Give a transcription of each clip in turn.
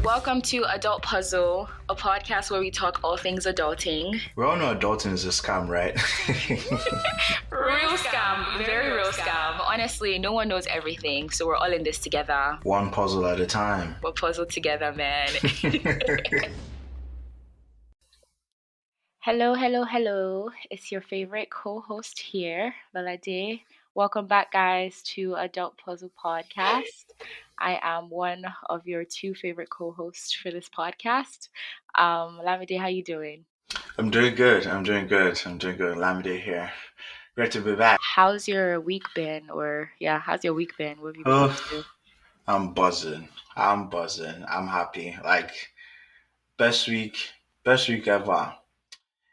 Welcome to Adult Puzzle, a podcast where we talk all things adulting. We all know adulting is a scam, right? Real scam, very real scam. Honestly, no one knows everything, so we're all in this together. One puzzle at a time. We're puzzled together, man. Hello. It's your favorite co-host here, Lolade. Welcome back, guys, to Adult Puzzle Podcast. I am one of your two favorite co-hosts for this podcast. Lamide, how you doing? I'm doing good. Lamide here. Great to be back. How's your week been? How's your week been? What have you been up Oh, to? I'm buzzing. I'm happy. Like best week ever.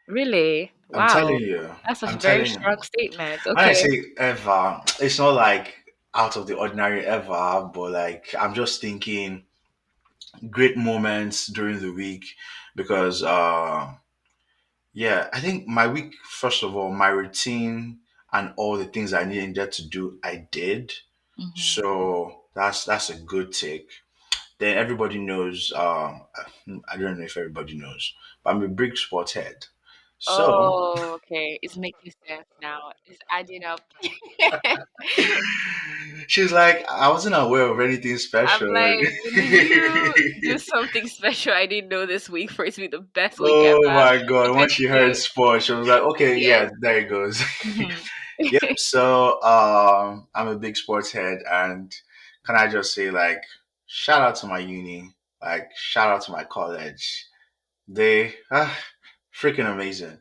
Really? I'm telling Wow. you. That's a I'm very telling you. strong statement. When I Okay. say ever, it's not like out of the ordinary ever, but like I'm just thinking great moments during the week because yeah, I think my week, first of all, my routine and all the things I needed to do, I did. Hmm. So that's a good take. Then everybody knows, I don't know if everybody knows, but I'm a big sports head. So Oh, okay. It's making sense now. It's adding up. she's like, I wasn't aware of anything I'm special. like, did you do something special I didn't know this week for it to be the best week Oh ever? my god! When she heard Obviously, sports, she was like, "Okay, yes. yeah, there it goes." Hmm. Yep. So I'm a big sports head, and can I just say, like, shout out to my uni, like, shout out to my college. They freaking amazing.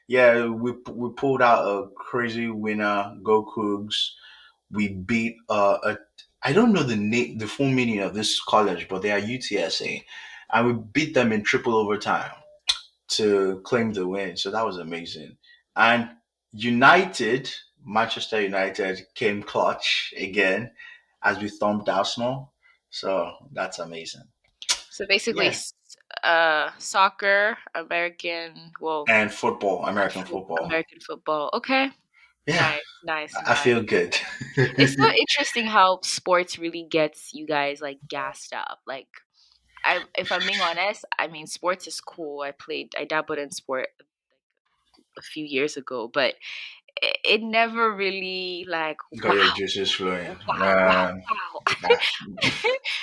Yeah, we pulled out a crazy winner. Go Cougs. We beat a I don't know the full meaning of this college, but they are UTSA, and we beat them in triple overtime to claim the win. So that was amazing. And United, Manchester United, came clutch again as we thumped Arsenal. So that's amazing. So basically, Yeah. soccer, American, well, And football, and American football. American football. Okay. Yeah, I Nice. feel good. It's so interesting how sports really gets you guys like gassed up. Like, if I'm being honest, I mean, sports is cool. I dabbled in sport a few years ago, but it never really like Got your wow, juices flowing. Man, wow. nah.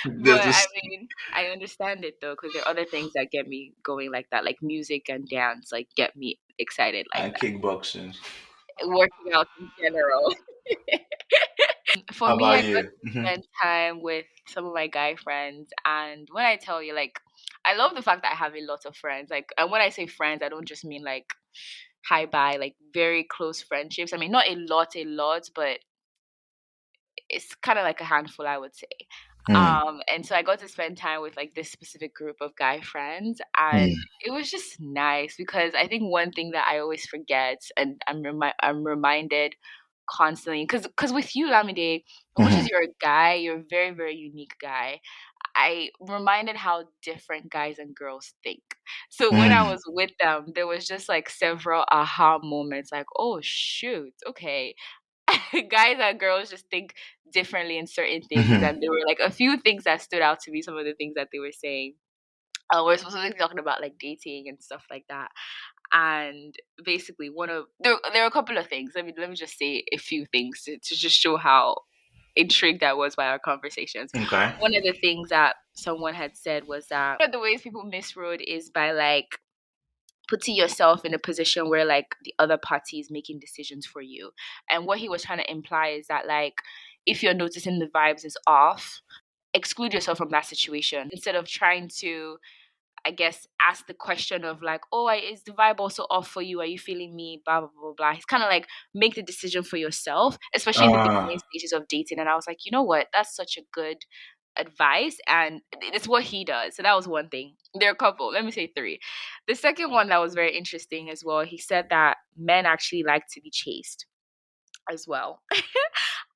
But There's I this mean, I understand it though, because there are other things that get me going like that, like music and dance, like get me excited like and kickboxing. that. Working out in general. For How me, I about got you? to spend time with some of my guy friends, and when I tell you, like, I love the fact that I have a lot of friends. Like, and when I say friends, I don't just mean like hi bye, like very close friendships. I mean, not a lot, but it's kind of like a handful, I would say. Hmm. And so I got to spend time with like this specific group of guy friends, and Hmm. it was just nice because I think one thing that I always forget, and I'm reminded constantly, because with you, Lamide, much Hmm. as you're a guy, you're a very very unique guy. I reminded how different guys and girls think. So when I Hmm. was with them, there was just like several aha moments, like, oh shoot, okay, guys and girls just think differently in certain things, Hmm. and there were like a few things that stood out to me. Some of the things that they were saying. We're specifically talking about like dating and stuff like that. And basically, there are a couple of things. Let me just say a few things to just show how intrigued I was by our conversations. Okay. One of the things that someone had said was that one of the ways people misroad is by like putting yourself in a position where like the other party is making decisions for you. And what he was trying to imply is that like if you're noticing the vibes is off, exclude yourself from that situation instead of trying to, I guess, ask the question of like, oh, is the vibe also off for you? Are you feeling me? Blah blah blah blah. He's kind of like make the decision for yourself, especially in the beginning Uh, stages of dating. And I was like, you know what? That's such a good advice, and it's what he does. So that was one thing. There are a couple. Let me say three. The second one that was very interesting as well. He said that men actually like to be chased as well.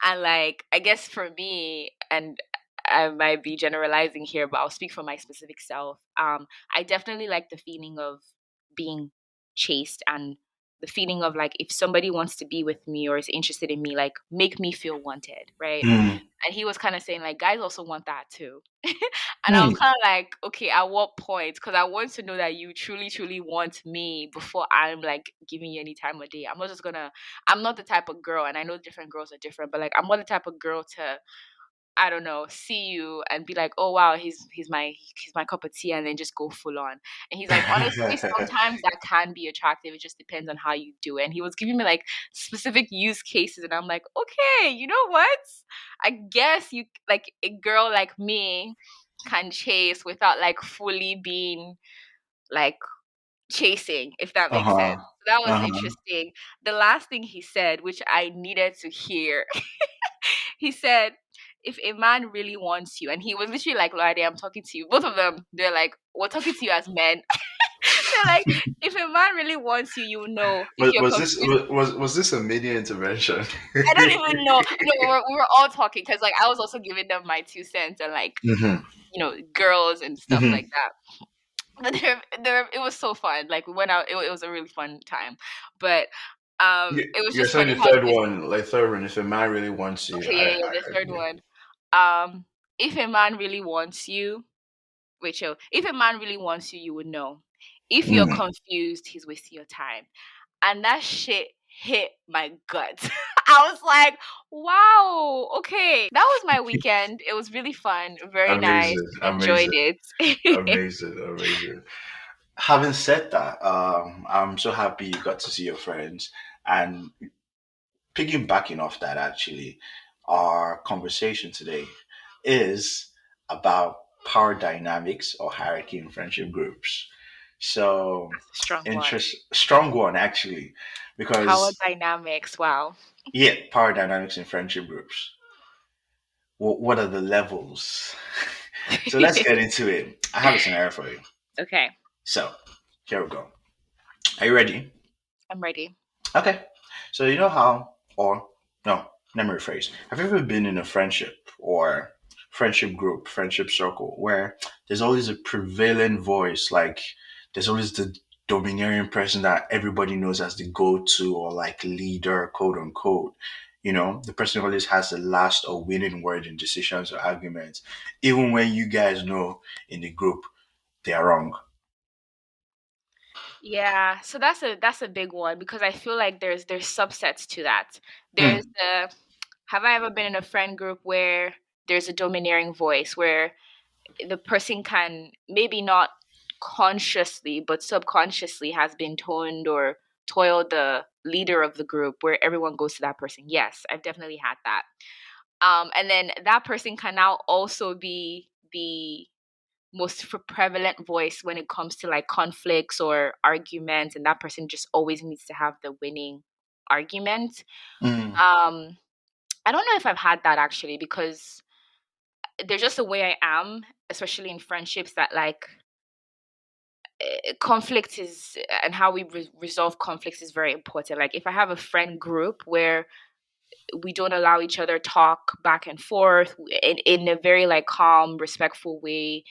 And like, I guess for me, and I might be generalizing here, but I'll speak for my specific self. I definitely like the feeling of being chased and the feeling of like if somebody wants to be with me or is interested in me, like make me feel wanted, right? hmm. And he was kind of saying like guys also want that too. And I was Hmm. kind of like, okay, at what point? Because I want to know that you truly, truly want me before I'm like giving you any time of day. I'm not just gonna. I'm not the type of girl, and I know different girls are different, but like I'm not the type of girl to, I don't know, see you and be like, oh wow, he's my cup of tea, and then just go full on. And he's like, honestly, sometimes that can be attractive. It just depends on how you do it. And he was giving me like specific use cases, and I'm like, okay, you know what? I guess you like a girl like me can chase without like fully being like chasing, if that makes sense. Uh-huh. So that was Uh-huh. interesting. The last thing he said, which I needed to hear, he said, if a man really wants you, and he was literally like, Lolade, I'm talking to you. Both of them, they're like, we're talking to you as men. They're like, if a man really wants you, you know. If you're confused, Was this a media intervention? I don't even know. No, we were all talking because like I was also giving them my 2 cents and like, Hmm. girls and stuff Hmm. like that. But it was so fun. Like we went out. It was a really fun time. But it was You're just saying funny the how third this. one, like third one, if a man really wants you, Okay, yeah, yeah, I the heard third you. one. If a man really wants you, Rachel, if a man really wants you, you would know. If you're Mm. confused, he's wasting your time. And that shit hit my gut. I was like, wow, okay. That was my weekend. It was really fun, very nice. Amazing, Enjoyed amazing, it. amazing, amazing. Having said that, I'm so happy you got to see your friends. And piggybacking off that, actually, our conversation today is about power dynamics or hierarchy in friendship groups. So, That's a strong one. strong one actually, Power because dynamics. Wow. yeah, power dynamics in friendship groups. What are the levels? So let's get into it. I have a scenario for you. Okay, So here we go. Are you ready? I'm ready. Okay. So you know how, or no, let me rephrase. Have you ever been in a friendship or friendship group, friendship circle where there's always a prevailing voice, like there's always the domineering person that everybody knows as the go-to or like leader, quote unquote. You know, the person who always has the last or winning word in decisions or arguments, even when you guys know in the group they are wrong. Yeah, so that's a big one because I feel like there's subsets to that. There's Mm, the have I ever been in a friend group where there's a domineering voice where the person can maybe not consciously but subconsciously has been toned or toiled the leader of the group where everyone goes to that person. Yes, I've definitely had that. And then that person can now also be the most prevalent voice when it comes to like conflicts or arguments, and that person just always needs to have the winning argument. mm, um I don't know if I've had that actually because there's just a way I am, especially in friendships, that like conflict is and how we resolve conflicts is very important. Like if I have a friend group where we don't allow each other talk back and forth in a very like calm respectful way,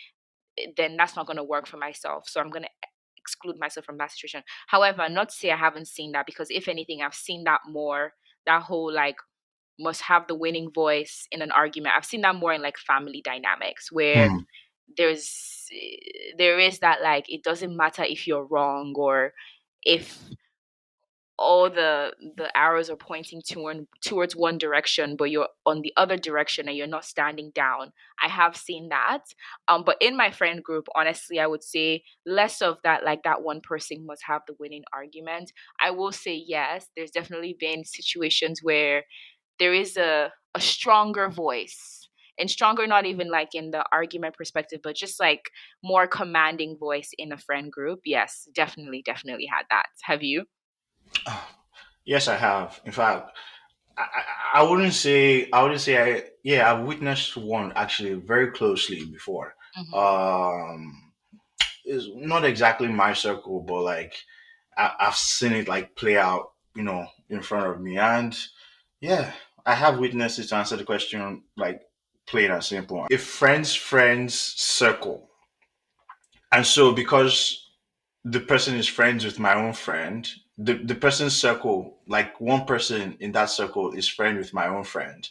then that's not going to work for myself. So I'm going to exclude myself from that situation. However, not to say I haven't seen that, because if anything, I've seen that more. That whole like must have the winning voice in an argument. I've seen that more in like family dynamics where mm, there's there is that like it doesn't matter if you're wrong or if all the arrows are pointing towards one direction but you're on the other direction and you're not standing down. I have seen that. But in my friend group, honestly, I would say less of that, like that one person must have the winning argument. I will say yes, there's definitely been situations where there is a stronger voice, and stronger not even like in the argument perspective but just like more commanding voice in a friend group. Yes, definitely had that. Have you? mm. Yes, I have. In fact, I wouldn't say yeah, I've witnessed one actually very closely before. Hmm. Um it's not exactly my circle, but like I've seen it like play out, in front of me. And yeah, I have witnessed it. To answer the question like plain and simple. A friends circle. And so because the person is friends with my own friend, the person's circle, like one person in that circle is friend with my own friend.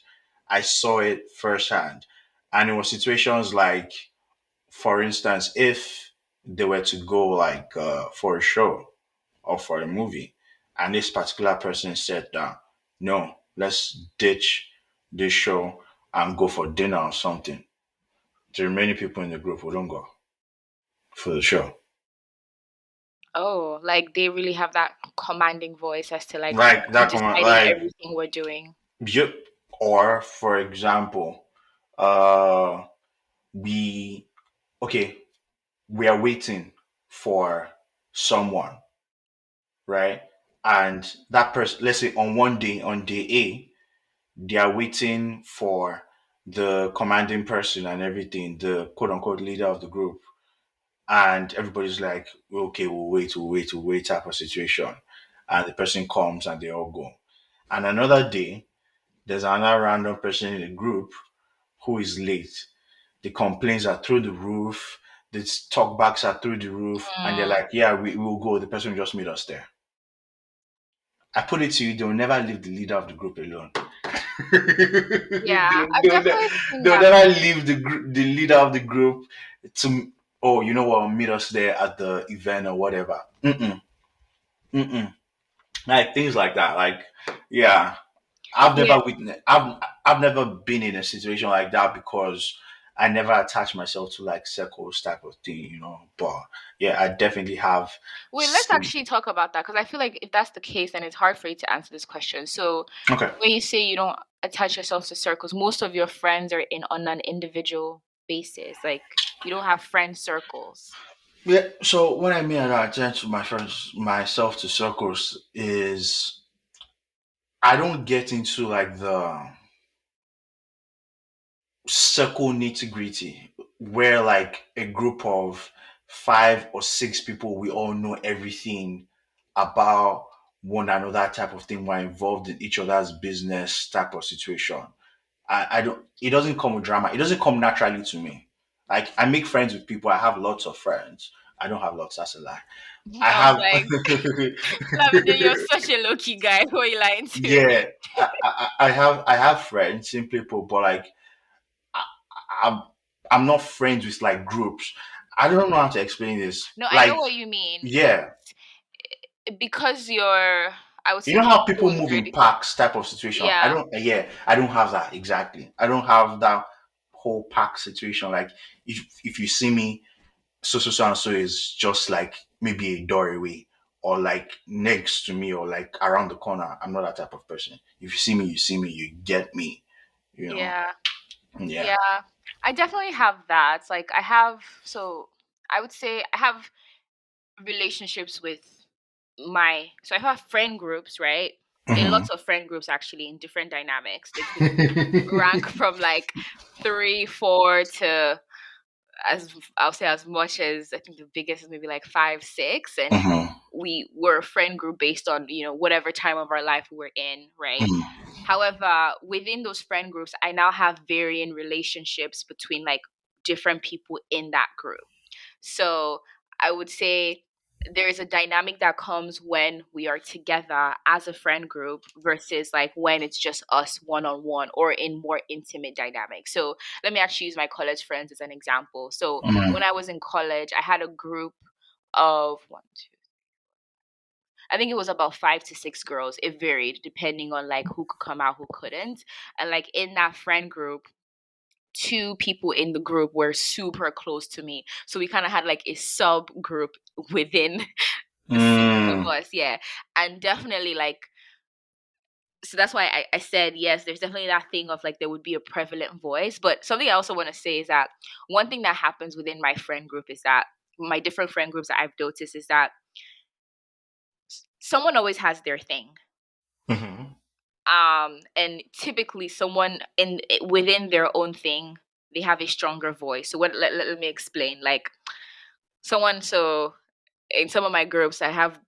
I saw it firsthand. And it was situations like, for instance, if they were to go like for a show or for a movie, and this particular person said that no, let's ditch this show and go for dinner or something. The remaining people in the group wouldn't go for the show. Oh, like they really have that commanding voice as to like Like who that comment, deciding like everything we're doing. yep. Or for example, uh, we okay, we are waiting for someone, right? And that person, let's say on one day, on day A, they are waiting for the commanding person and everything, the quote unquote leader of the group. And everybody's like, okay, we'll wait type of situation. And the person comes and they all go. And another day, there's another random person in the group who is late. The complaints are through the roof, the talkbacks are through the roof, and they're Mm, like, yeah, we will go. The person just meet us there. I put it to you, they'll never leave the leader of the group alone. yeah, I've they'll, definitely seen they'll that. never leave the leader of the group to, oh, you know what, meet us there at the event or whatever. Mm-mm, mm-mm. Like things like that. Like, yeah, I've Yeah. never witnessed. I've never been in a situation like that because I never attach myself to like circles type of thing, you know. But yeah, I definitely have Wait, let's seen. actually talk about that because I feel like if that's the case, then it's hard for you to answer this question. So, Okay. when you say you don't attach yourself to circles, most of your friends are in on an individual basis. Like you don't have friend circles. Yeah. So what I mean I attach my friends myself to circles is I don't get into like the circle nitty gritty where like a group of 5 or 6 people we all know everything about one another type of thing. We're involved in each other's business type of situation. I don't, it doesn't come with drama. It doesn't come naturally to me. Like I make friends with people. I have lots of friends. I don't have lots, that's a lie. I I was have like, Lavender, you're such a low key guy. Who are you lying to? yeah, I have friends simply put, but like I, I'm I'm not friends with like groups. I don't know how to explain this. No, I know Like, what you mean. yeah, Because you're, I would you say, know being how people move in closer. packs type of situation. I Yeah, don't. Yeah, I don't have that exactly. I don't have that whole pack situation. Like, if you see me, so and so is just like maybe a door away or like next to me or like around the corner. I'm not that type of person. If you see me, you see me. You get me. You know. yeah, Yeah. yeah. I definitely have that. Like, I have, so I would say I have relationships with so I have friend groups, right? In Hmm. lots of friend groups, actually, in different dynamics. They could rank from like three, four to as I'll say as much as I think the biggest is maybe like five, six, and Hmm. we were a friend group based on whatever time of our life we were in, right? Hmm. However, within those friend groups, I now have varying relationships between like different people in that group. So I would say there is a dynamic that comes when we are together as a friend group versus like when it's just us one on one or in more intimate dynamics. So let me actually use my college friends as an example. So when I was in college, I had a group of one, two, I think it was about 5 to 6 girls. It varied depending on like who could come out, who couldn't. And like in that friend group, two people in the group were super close to me. So we kind of had like a sub group within the six of Mm. us. Yeah. And definitely like, so that's why I said yes, there's definitely that thing of like there would be a prevalent voice. But something I also want to say is that one thing that happens within my friend group is that my different friend groups that I've noticed is that someone always has their thing. Hmm. And typically someone in within their own thing, they have a stronger voice. So let me explain. Like someone, so in some of my groups I have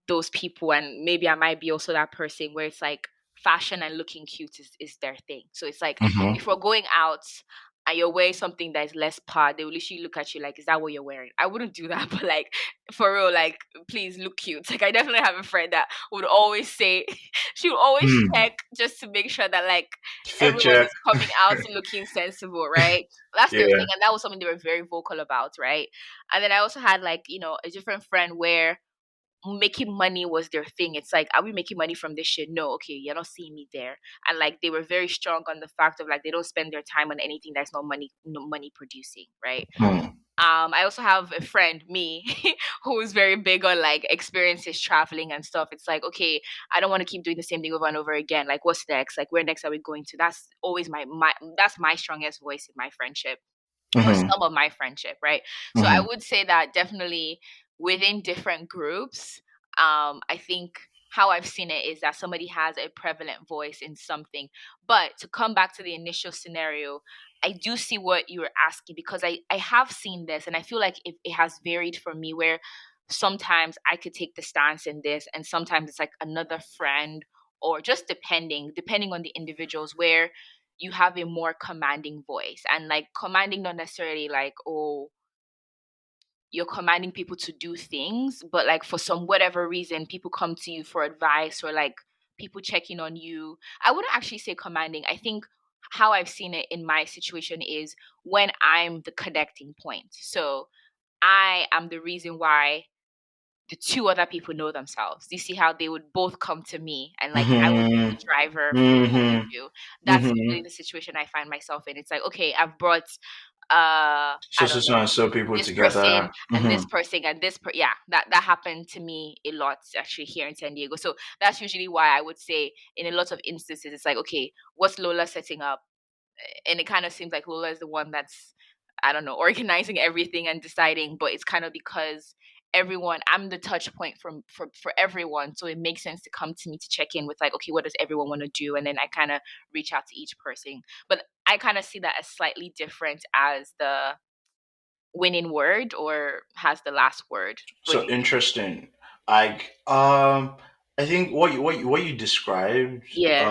those people, and maybe I might be also that person where it's like fashion and looking cute is their thing. So it's like Hmm. if we're going out, and you're wearing something that is less par, they will literally look at you like, is that what you're wearing? I wouldn't do that, but like for real, like please look cute. Like I definitely have a friend that would always say she would always Hmm. check just to make sure that like Fit everyone check. is coming out looking sensible, right? That's their thing, Yeah. and that was something they were very vocal about, right? And then I also had like, a different friend where making money was their thing. It's like, are we making money from this shit? No, okay, you're not seeing me there. And like they were very strong on the fact of like they don't spend their time on anything that's not money, no money producing, right? Hmm. I also have a friend, me, who is very big on like experiences, traveling and stuff. It's like, okay, I don't want to keep doing the same thing over and over again. Like, what's next? Like, where next are we going to? That's always my that's my strongest voice in my friendship, or Hmm. some of my friendship, right? So I Hmm. would say that definitely within different groups, I think how I've seen it is that somebody has a prevalent voice in something. But to come back to the initial scenario, I do see what you were asking, because I have seen this and I feel like it has varied for me, where sometimes I could take the stance in this and sometimes it's like another friend, or just depending on the individuals, where you have a more commanding voice, and like commanding not necessarily like, oh, you're commanding people to do things, but like for some whatever reason people come to you for advice, or like people checking on you. I wouldn't actually say commanding. I think how I've seen it in my situation is when I'm the connecting point. So I am the reason why the two other people know themselves. You see how they would both come to me and like I would be Hmm. the driver for what we Hmm. do. That's Hmm. usually the situation I find myself in. It's like, okay, I've brought So, I so, don't so, know, and so people this person together. and Hmm. this person and yeah, that happened to me a lot actually here in San Diego. So that's usually why I would say in a lot of instances it's like, okay, what's Lola setting up? And it kind of seems like Lola is the one that's, I don't know, organizing everything and deciding, but it's kind of because everyone, I'm the touch point for everyone, so it makes sense to come to me to check in with like, okay, what does everyone want to do, and then I kind of reach out to each person. But I kind of see that as slightly different as the winning word, or has the last word. What do So you think? interesting. Like, I think what you described, Yeah.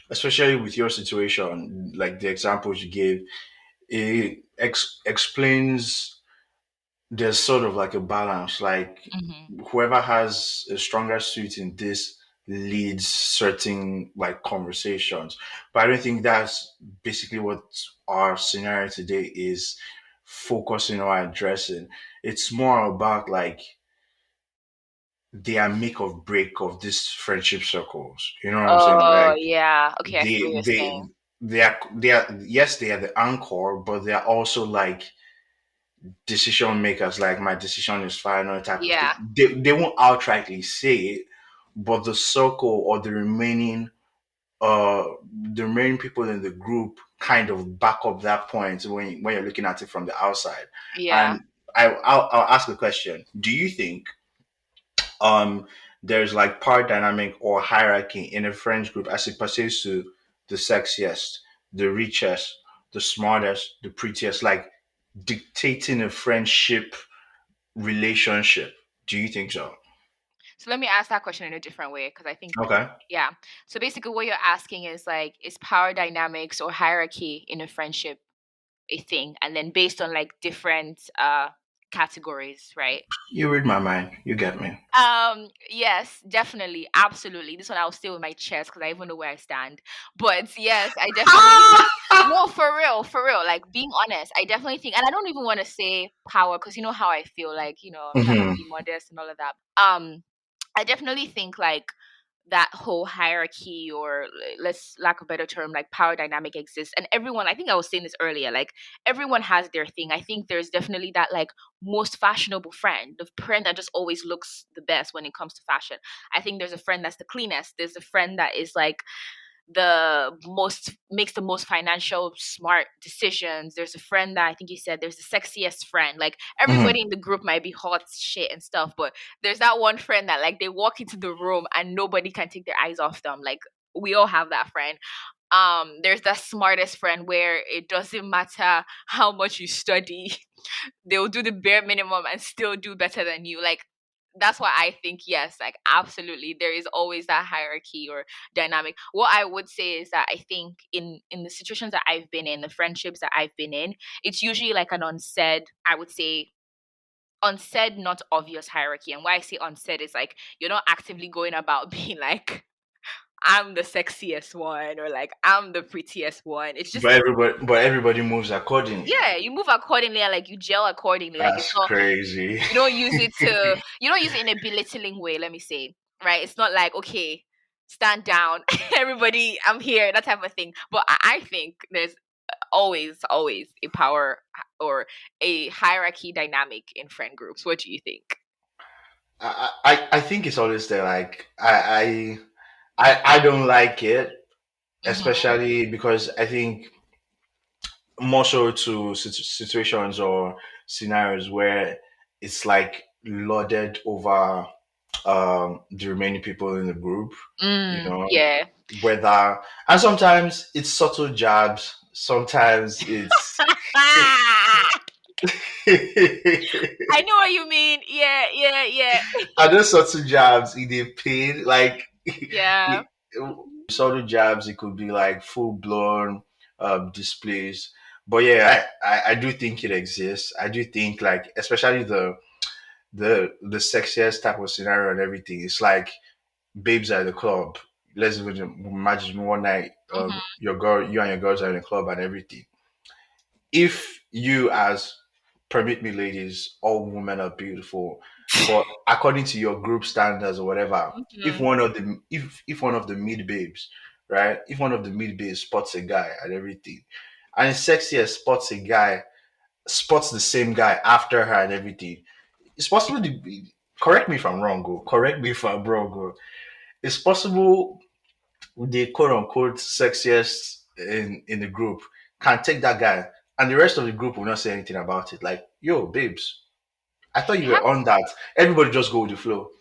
especially with your situation, like the examples you gave, it explains there's sort of like a balance. Like Hmm. whoever has a stronger suit in this leads certain like conversations. But I don't think that's basically what our scenario today is focusing or addressing. It's more about like they are make or break of these friendship circles. You know what I'm saying? Oh Like yeah. Okay, I see what they you're they saying. they are yes, they are the anchor, but they are also like decision makers. Like my decision is final type of thing. Yeah. They won't outrightly say it, but the circle or uh the remaining people in the group kind of back up that point when you're looking at it from the outside. Yeah. And I'll ask a question. Do you think um there's like power dynamic or hierarchy in a friends group as it pertains to the sexiest, the richest, the smartest, the prettiest, like dictating a friendship relationship? Do you think so? So let me ask that question in a different way, because I think, Okay. yeah. So basically, what you're asking is like, is power dynamics or hierarchy in a friendship a thing? And then based on like different categories, right? You read my mind. You get me. Yes, definitely, absolutely. This one I'll stay with my chest because I even know where I stand. But yes, I definitely no, for real. Like being honest, I definitely think, and I don't even want to say power because you know how I feel. Like I'm trying to Hmm. be modest and all of that. I definitely think like that whole hierarchy, or let's lack of a better term, like power dynamic exists, and everyone, I think I was saying this earlier, like everyone has their thing. I think there's definitely that like most fashionable friend, the friend that just always looks the best when it comes to fashion. I think there's a friend that's the cleanest. There's a friend that is like the most, makes the most financial smart decisions. There's a friend that I think you said there's the sexiest friend. Like Hmm. everybody in the group might be hot shit and stuff, but there's that one friend that like they walk into the room and nobody can take their eyes off them. Like we all have that friend. There's that smartest friend where it doesn't matter how much you study, they'll do the bare minimum and still do better than you. Like that's why I think yes, like absolutely, there is always that hierarchy or dynamic. What I would say is that I think in the situations that I've been in, the friendships that I've been in, it's usually like an unsaid, I would say unsaid, not obvious hierarchy. And why I say unsaid is like you're not actively going about being like I'm the sexiest one or like I'm the prettiest one. It's just But everybody moves accordingly. yeah, you move accordingly and like you gel accordingly. Like it's That's not crazy. you don't use it in a belittling way, let me say. Right? It's not like, okay, stand down, everybody, I'm here, that type of thing. But I think there's always a power or a hierarchy dynamic in friend groups. What do you think? I think it's always there. Like I don't like it, Mm-hmm. especially because I think more so to situations or scenarios where it's like lauded over the remaining people in the group, you Mm, know, yeah. whether and sometimes it's subtle jabs, sometimes it's I know what you mean. Yeah, yeah, yeah. are those subtle jabs in a pain like Yeah. it, subtle jabs, it could be like full blown displays. But yeah, I do think it exists. I do think like especially the sexiest type of scenario and everything. It's like babes at the club. Let's even imagine one night, Mm-hmm. you and your girls are in the club and everything. If you as permit me, ladies, all women are beautiful, but according to your group standards or whatever, Mm-hmm. if one of the mid babes, right? If one of the mid babes spots a guy and everything, and it's sexy as spots a guy, spots the same guy after her and everything, it's possible to be, correct me if I'm wrong, go. Correct me if I'm wrong, go. It's possible the quote unquote sexiest in the group can take that guy and the rest of the group will not say anything about it. Like, yo, babes, I thought It you were on that. Everybody just go with the flow.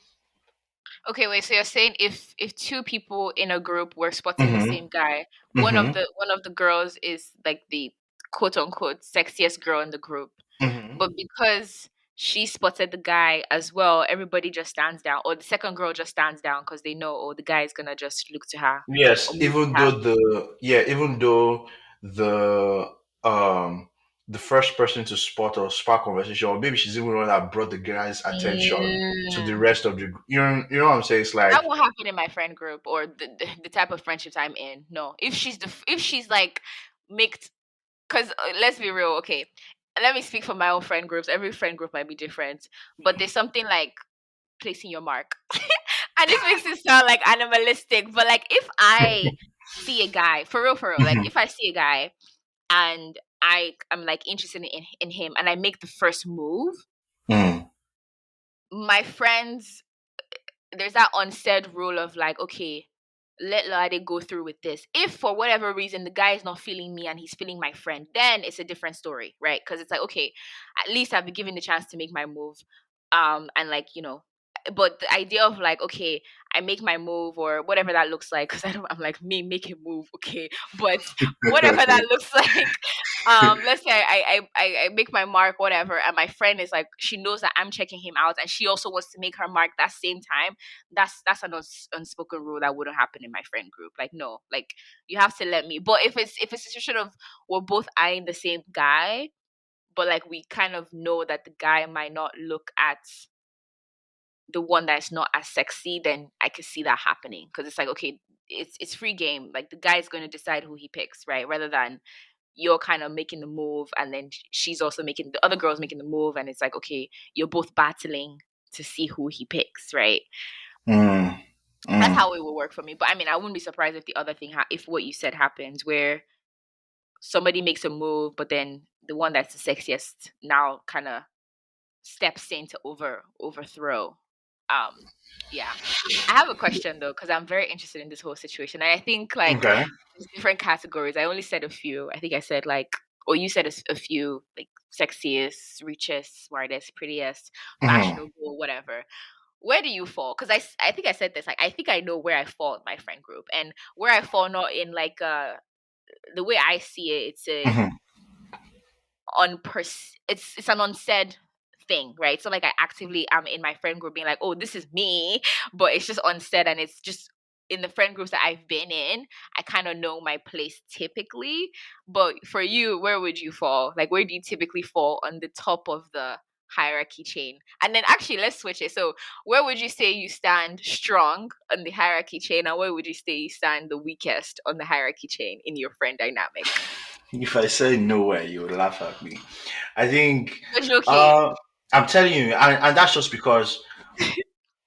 Okay, wait. So you're saying if two people in a group were spotting the Mm-hmm. same guy, Mm-hmm. one of the girls is like the quote unquote sexiest girl in the group, Mm-hmm. but because she spotted the guy as well, everybody just stands down, or the second girl just stands down because they know, oh, the guy is gonna just look to her or Yes, move to her. even though the the first person to spot or spark conversation, or maybe she's even the one that brought the guy's attention to the Mm. rest of the you know what I'm saying? It's That like won't happen in my friend group or the type of friendships I'm in. No, if she's like make because let's be real, okay. Let me speak for my own friend groups. Every friend group might be different, but there's something like placing your mark. And this makes it sound like animalistic, but like if I see a guy, for real, like Mhm. if I see a guy and I'm like interested in him and I make the first move, Mm. my friends, there's that unsaid rule of like, okay, let Lade go through with this. If for whatever reason the guy is not feeling me and he's feeling my friend, then it's a different story, right? Because it's like, okay, at least I've been given the chance to make my move. And like, but the idea of like, okay, I make my move or whatever that looks like, because I'm like, me make a move, okay. But whatever that looks like, let's say I make my mark, whatever, and my friend is like, she knows that I'm checking him out and she also wants to make her mark that same time. That's an unspoken rule that wouldn't happen in my friend group. Like, no, like you have to let me. But if it's a situation of we're both eyeing the same guy, but like we kind of know that the guy might not look at the one that's not as sexy, then I could see that happening because it's like, okay, it's free game. Like the guy's going to decide who he picks, right? Rather than you're kind of making the move and then she's also making the other girl's making the move, and it's like, okay, you're both battling to see who he picks, right? Mm. That's Mm. how it will work for me. But I mean, I wouldn't be surprised if the other thing, if what you said happens, where somebody makes a move, but then the one that's the sexiest now kind of steps in to overthrow. Um, yeah. I have a question though, because I'm very interested in this whole situation. And I think like Okay. there's different categories. I only said a few. I think I said like, or you said a few, like sexiest, richest, smartest, prettiest, Mhm. fashionable, whatever. Where do you fall? Because I think I said this. Like I think I know where I fall in my friend group, and where I fall not in like the way I see it. It's a Mhm. it's an unsaid thing, right? So like I actively am in my friend group being like, oh, this is me, but it's just unsaid, and it's just in the friend groups that I've been in, I kind of know my place typically. But for you, where would you fall? Like, where do you typically fall on the top of the hierarchy chain? And then actually, let's switch it. So, where would you say you stand strong on the hierarchy chain, and where would you say you stand the weakest on the hierarchy chain in your friend dynamic? If I say nowhere, you would laugh at me. I think, You're joking. uh, I'm telling you, and that's just because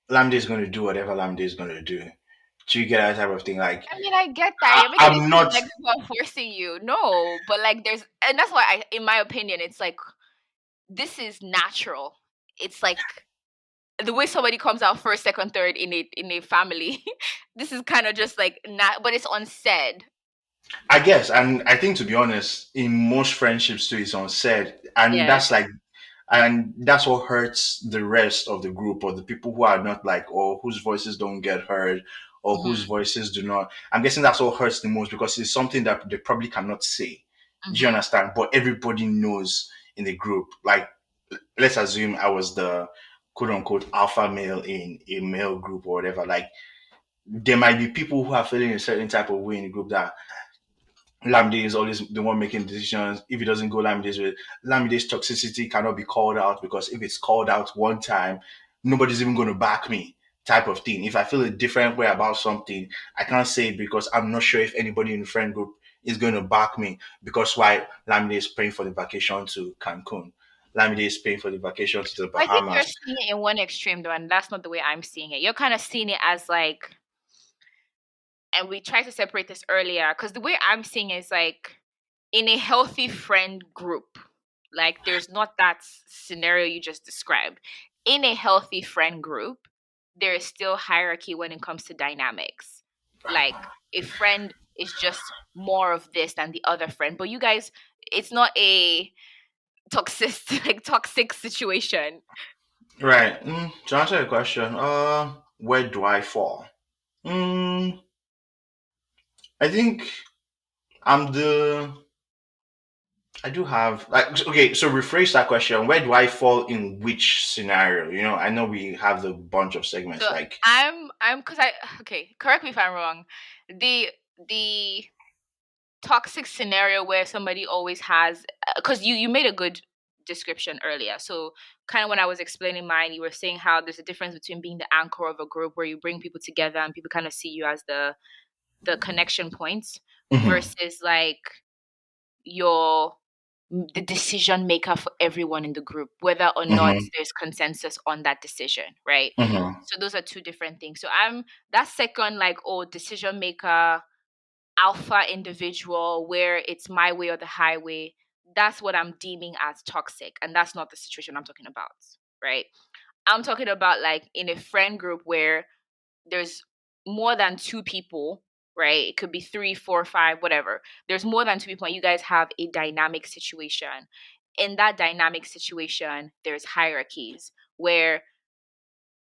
Lamde is going to do whatever Lamde is going to do. Do you get that type of thing? Like, I mean, I get that. You're making it I'm seem not. like people are forcing you. No, but like there's, and that's why in my opinion, it's like this is natural. It's like the way somebody comes out first, second, third in a family. This is kind of just like not, but it's unsaid. I guess, and I think to be honest, in most friendships too, it's unsaid, Yeah. and that's what hurts the rest of the group or the people who are not like, or whose voices don't get heard or whose Mhm. voices do not. I'm guessing that's what hurts the most because it's something that they probably cannot say. Do you Mhm. understand? But everybody knows in the group. Like, let's assume I was the quote unquote alpha male in a male group or whatever. Like, there might be people who are feeling a certain type of way in the group that Lamide is always the one making decisions. If it doesn't go Lamide's way, Lamide's toxicity cannot be called out because if it's called out one time, nobody's even going to back me, type of thing. If I feel a different way about something, I can't say it because I'm not sure if anybody in the friend group is going to back me because why Lamide is paying for the vacation to Cancun. Lamide is paying for the vacation to the I think you're Bahamas. seeing it in one extreme though, and that's not the way I'm seeing it. You're kind of seeing it as like, and we tried to separate this earlier because the way I'm seeing it is like in a healthy friend group, like there's not that scenario you just described. In a healthy friend group, there is still hierarchy when it comes to dynamics. Like a friend is just more of this than the other friend, but you guys, it's not a toxic like toxic situation. Right. To answer your question, where do I fall? Mm, I think I'm the I do have like okay, so rephrase that question. Where do I fall in which scenario? I know we have the bunch of segments So like I'm because I okay, correct me if I'm wrong. The toxic scenario where somebody always has because you made a good description earlier. So kind of when I was explaining mine, you were saying how there's a difference between being the anchor of a group where you bring people together and people kind of see you as the connection points mhm, versus like your the decision maker for everyone in the group, whether or not mhm, there's consensus on that decision, right? mhm, So those are two different things. So I'm that second, like, oh, decision maker, alpha individual, where it's my way or the highway. That's what I'm deeming as toxic. And that's not the situation I'm talking about, right? I'm talking about like in a friend group where there's more than two people, right? It could be three, four, five, whatever. There's more than two people, and you guys have a dynamic situation. In that dynamic situation, there's hierarchies where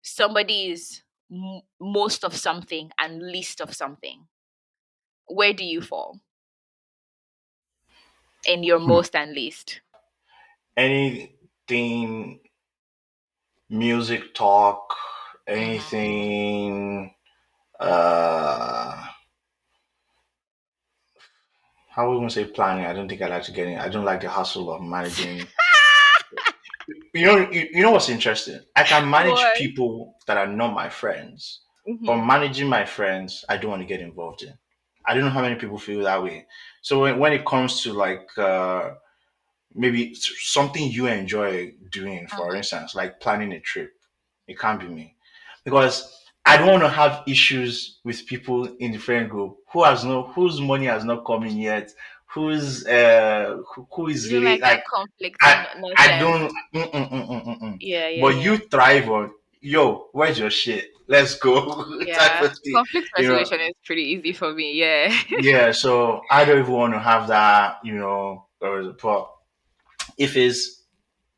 somebody is most of something and least of something. Where do you fall in your hmm. most and least? Anything music talk, Hmm. anything how are we gonna say planning? I don't think I like to get in. I don't like the hustle of managing. You know what's interesting? I can manage What? people that are not my friends, but Hmm. managing my friends, I don't want to get involved in. I don't know how many people feel that way. So when it comes to like maybe something you enjoy doing, for Hmm. instance, like planning a trip, it can't be me because I don't want to have issues with people in the friend group whose money has not come in yet, who is You don't late. like that Like I conflicting I nonsense. don't. Mm. Yeah, yeah, But you yeah. thrive on yo. Where's your shit? Let's go type Yeah. of thing. Conflict You know. resolution is pretty easy for me. Yeah. Yeah. So I don't even want to have that. But if it's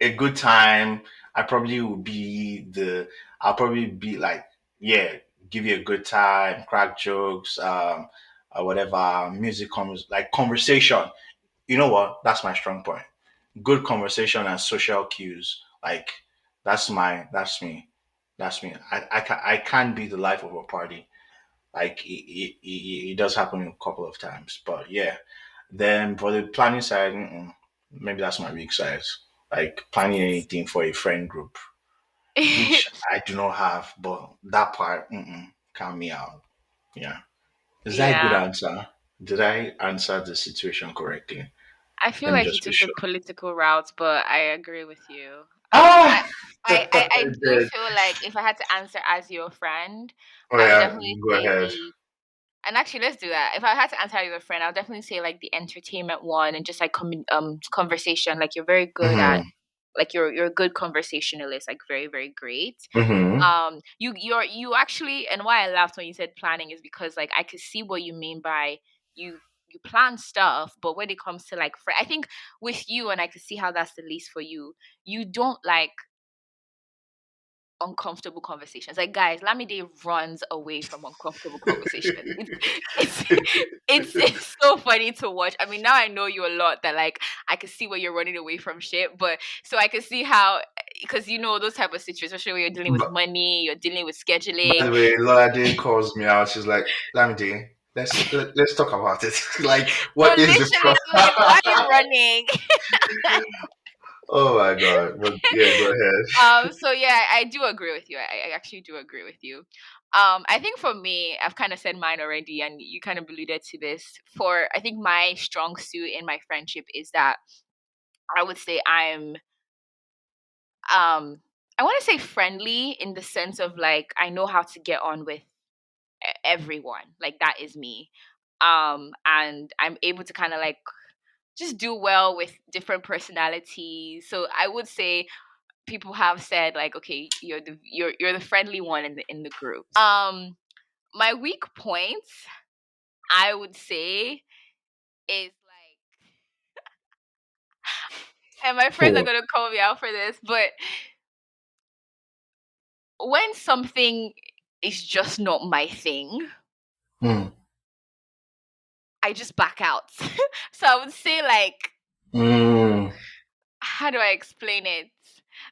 a good time, I probably will be the. I'll probably be like, yeah, give you a good time, crack jokes, or whatever. Music comes like conversation. You know what? That's my strong point. Good conversation and social cues. Like That's me. That's me. I can't be the life of a party. Like it does happen a couple of times, but yeah. Then for the planning side, maybe that's my weak side. Like planning anything for a friend group, which I do not have, but that part, count me out. Yeah. Is that a good Yeah. answer? Did I answer the situation correctly? I feel Let me like you just be took the sure. political route, but I agree with you. Ah, I I do did. feel like if I had to answer as your friend, Oh I would yeah, definitely go say ahead. the and actually let's do that. If I had to answer as a friend, I would definitely say like the entertainment one and just like conversation. Like you're very good at Mm-hmm. like you're a good conversationalist, like very, very great. Mm-hmm. You actually and why I laughed when you said planning is because like I could see what you mean by you you plan stuff, but when it comes to like I think with you and I could see how that's the least for you. You don't like uncomfortable conversations. Like guys, Lamide runs away from uncomfortable conversations. It's it's so funny to watch. I mean, now I know you a lot that like I can see where you're running away from shit, but so I can see how because you know those type of situations, especially when you're dealing with But money, you're dealing with by scheduling. the way, Lolade calls me out. She's like, Lamidi, let's talk about it. Like, No, what is the literally, I'm like, why are you problem? running? Oh my god! But yeah, go ahead. So yeah, I do agree with you. I actually do agree with you. I think for me, I've kind of said mine already, and you kind of alluded to this. For I think my strong suit in my friendship is that I would say I want to say friendly in the sense of like I know how to get on with everyone. Like that is me. And I'm able to kind of like just do well with different personalities. So I would say people have said like, okay, you're the friendly one in the group. My weak points, I would say, is like, and my friends are What? gonna call me out for this, but when something is just not my thing, Mm. I just back out. So I would say like, Mm. how do I explain it?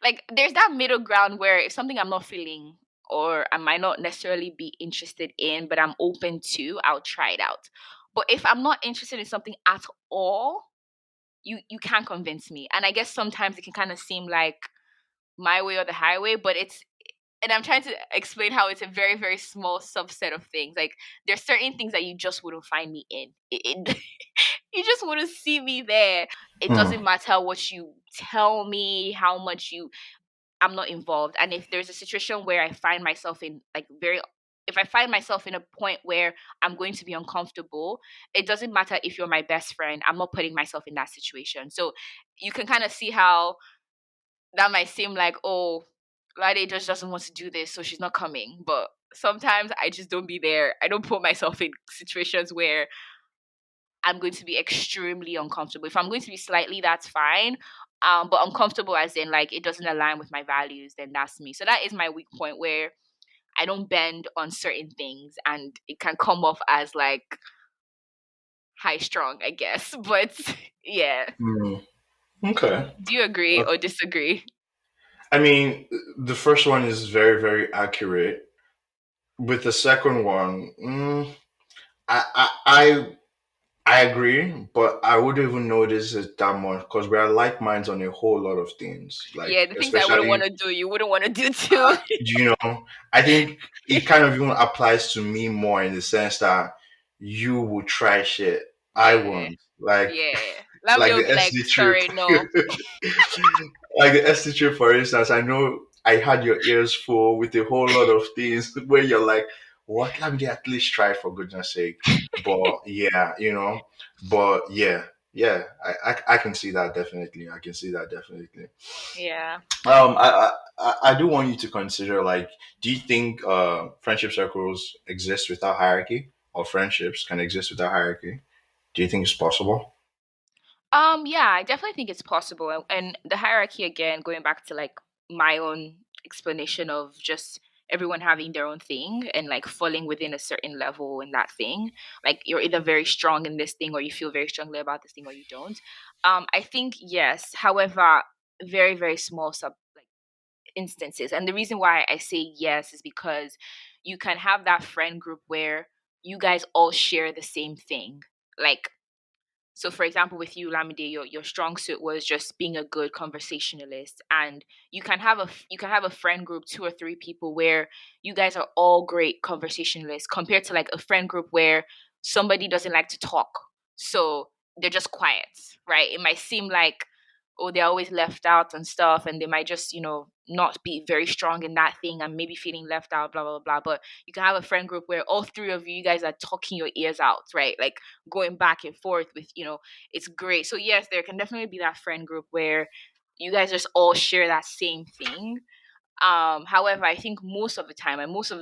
Like, there's that middle ground where if something I'm not feeling or I might not necessarily be interested in, but I'm open to, I'll try it out. But if I'm not interested in something at all, you can't convince me. And I guess sometimes it can kind of seem like my way or the highway, but it's and I'm trying to explain how it's a very, very small subset of things. Like there's certain things that you just wouldn't find me in. You just wouldn't see me there. It Mm. doesn't matter what you tell me, how much you I'm not involved. And if there's a situation where I find myself in like very if I find myself in a point where I'm going to be uncomfortable, it doesn't matter if you're my best friend. I'm not putting myself in that situation. So you can kind of see how that might seem like, oh, Lade just doesn't want to do this, so she's not coming. But sometimes I just don't be there. I don't put myself in situations where I'm going to be extremely uncomfortable. If I'm going to be slightly, that's fine. But uncomfortable as in like it doesn't align with my values, then that's me. So that is my weak point where I don't bend on certain things and it can come off as like high strung, I guess. But yeah. Mm. Okay. Do you agree or disagree? I mean, the first one is very, very accurate. With the second one, I, I, I I agree, but I wouldn't even notice it that much because we are like minds on a whole lot of things. Like, Yeah, the things I wouldn't want especially, to do, you wouldn't want to do too. I think it kind of even applies to me more in the sense that you would try shit. I Yeah. won't. Like, Yeah. Lamide like will the be like, SD trip. sorry, no. Like the SD trip, for instance, I know I had your ears full with a whole lot of things where you're like, what? Let me at least try for goodness sake. But yeah, but I can see that definitely. I can see that definitely. Yeah. I do want you to consider like, do you think friendship circles exist without hierarchy, or friendships can exist without hierarchy? Do you think it's possible? Yeah, I definitely think it's possible. And the hierarchy again, going back to like my own explanation of just everyone having their own thing and like falling within a certain level in that thing. Like you're either very strong in this thing or you feel very strongly about this thing or you don't. I think yes. However, very, very small sub like instances. And the reason why I say yes is because you can have that friend group where you guys all share the same thing. Like, so for example, with you, Lamide, your strong suit was just being a good conversationalist, and you can have a friend group, two or three people, where you guys are all great conversationalists, compared to like a friend group where somebody doesn't like to talk, so they're just quiet, right? It might seem like, oh, they're always left out and stuff, and they might just, not be very strong in that thing and maybe feeling left out, blah blah blah. But you can have a friend group where all three of you guys are talking your ears out, right? Like going back and forth with, it's great. So yes, there can definitely be that friend group where you guys just all share that same thing. However, I think most of the time, and most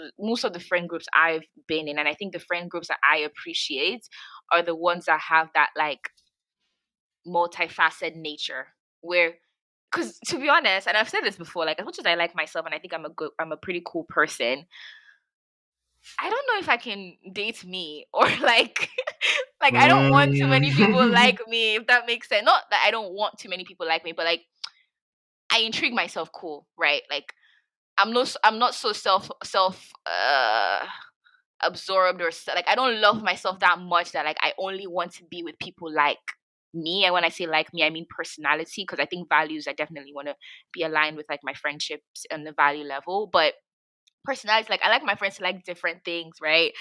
of the friend groups I've been in, and I think the friend groups that I appreciate are the ones that have that like multifaceted nature, where, because to be honest, and I've said this before, like as much as I like myself and I think I'm a pretty cool person, I don't know if I can date me, or like like I don't want too many people Mm. like me, if that makes sense. Not that I don't want too many people like me, but like I intrigue myself cool, right? Like I'm not so self absorbed, or like I don't love myself that much that like I only want to be with people like me. And when I say like me, I mean personality, because I think values, I definitely want to be aligned with like my friendships and the value level. But personalities, like I like my friends to like different things, right?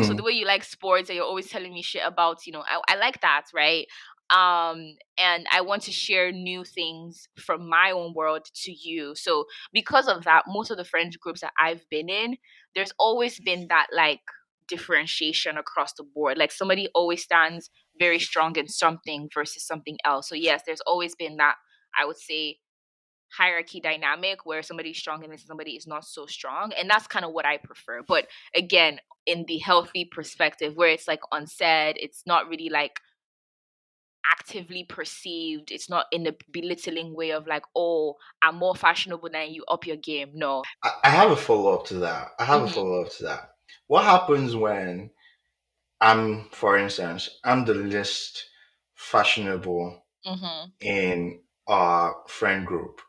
So the Mhm. way you like sports and you're always telling me shit about, I like that, right? And I want to share new things from my own world to you. So because of that, most of the friend groups that I've been in, there's always been that like differentiation across the board. Like somebody always stands very strong in something versus something else. So yes, there's always been that, I would say, hierarchy dynamic where somebody's strong and then somebody is not so strong. And that's kind of what I prefer. But again, in the healthy perspective, where it's like unsaid, it's not really like actively perceived, it's not in the belittling way of like, oh, I'm more fashionable than you, up your game. No. I have a follow up to that. I have a Mm-hmm. follow up to that. What happens when for instance, I'm the least fashionable Mm-hmm. in our friend group,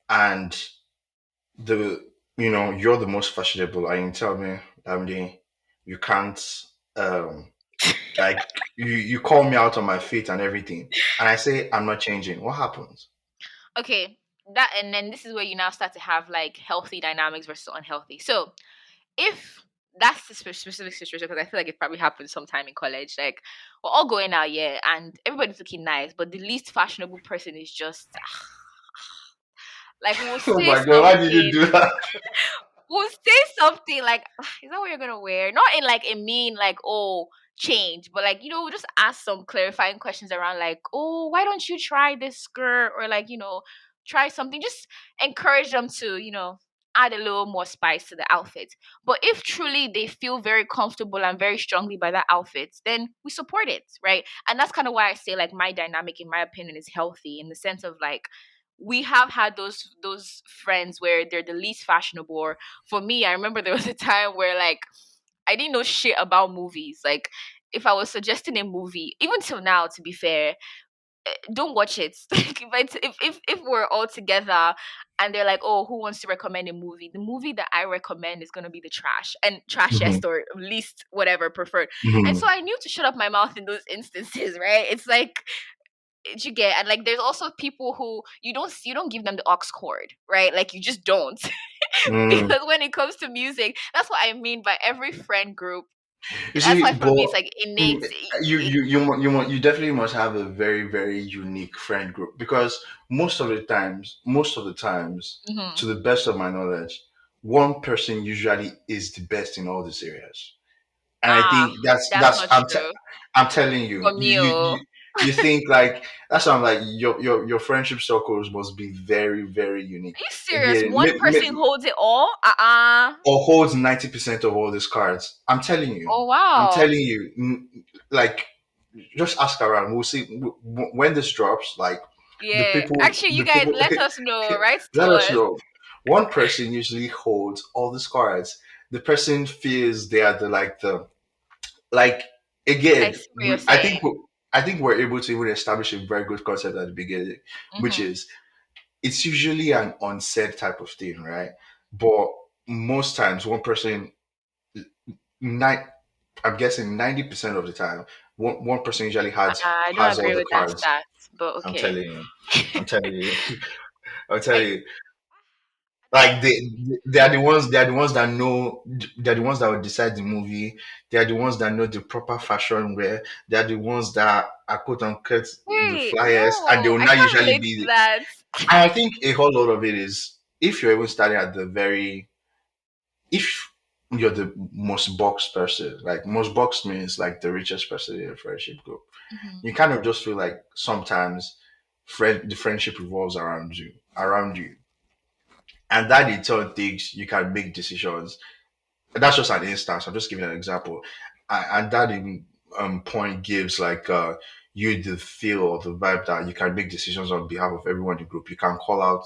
and the you're the most fashionable, and you tell me, Damdi, you can't um like you call me out on my feet and everything, and I say I'm not changing. What happens? Okay. That, and then this is where you now start to have like healthy dynamics versus unhealthy. So if that's the specific situation, because I feel like it probably happened sometime in college. Like we're all going out, yeah, and everybody's looking nice, but the least fashionable person is just like we'll Oh say my god, why did you something, do that? we'll say something like, "Ah, is that what you're gonna wear?" Not in like a mean like, oh, change, but like, we'll just ask some clarifying questions around like, oh, why don't you try this skirt, or like, try something. Just encourage them to, add a little more spice to the outfit. But if truly they feel very comfortable and very strongly by that outfit, then we support it, right? And that's kind of why I say like my dynamic, in my opinion, is healthy, in the sense of like we have had those friends where they're the least fashionable. Or for me, I remember there was a time where like I didn't know shit about movies. Like if I was suggesting a movie, even till now, to be fair, don't watch it. Like if we're all together and they're like, oh, who wants to recommend a movie? The movie that I recommend is gonna be the trash and Hmm. trashest or least whatever preferred. And so Hmm. I knew to shut up my mouth in those instances, right? It's like you get, and like there's also people who you don't give them the aux cord, right? Like you just don't. Hmm. Because when it comes to music, that's what I mean by every friend group. You That's see, why for but me it's like innate. you definitely must have a very very unique friend group, because most of the times, to Mhm. the best of my knowledge, one person usually is the best in all these areas. And I Ah, think that's that's that's not true I'm telling you, for me. Oh, you think like that's why I'm like your friendship circles must be very very unique. are you serious? Again, One person holds it all? or holds 90% of all these cards. I'm telling you. Oh I'm wow. telling you. Like, just ask around. We'll see when this drops. Like, Yeah. Actually, you the guys people, let us know. Write to let us us. know. One person usually holds all these cards. The person feels they are like I again. see what you're saying. I think we're able to even establish a very good concept at the beginning, which Mhm. is it's usually an unsaid type of thing, right? But most times, one person, nine, I'm guessing 90% of the time, one person usually I don't has all agree the with that cards. stat, but I'm okay. telling you, I'm telling you, I'm telling I you. I don't Like know. they are the ones, they are the ones that know, they're the ones that will decide the movie. They are the ones that know the proper fashion wear. They are the ones that are quote unquote the Wait, flyers, and they no, will I not can't usually relate to be. that. And I think a whole lot of it is if you're even starting at the very, if you're the most boxed person, like most boxed means like the richest person in a friendship group, Hmm. you kind of just feel like sometimes the friendship revolves around you, and that in turn takes you can make decisions. That's just an instance. I'm just giving an example, and that in point gives like you the feel or the vibe that you can make decisions on behalf of everyone in the group. You can call out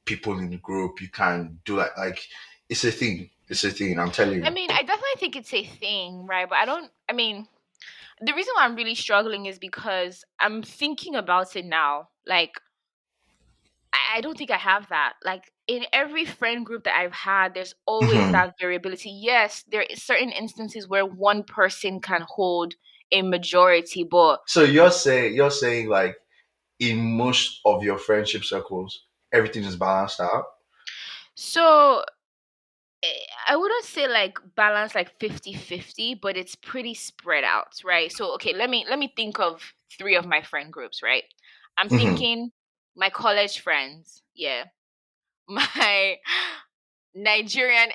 people in the group. You can do like it's a thing. It's a thing. I'm telling I you. mean, I definitely think it's a thing, right? But I don't. I mean, the reason why I'm really struggling is because I'm thinking about it now. Like, I don't think I have that. Like in every friend group that I've had, there's always Hmm. that variability. Yes, there is certain instances where one person can hold a majority, but So you're saying like in most of your friendship circles, everything is balanced out. so I wouldn't say like balance like 50-50, but it's pretty spread out, right? So okay, let me think of three of my friend groups, right? I'm Hmm. thinking my college friends, yeah. My Nigerian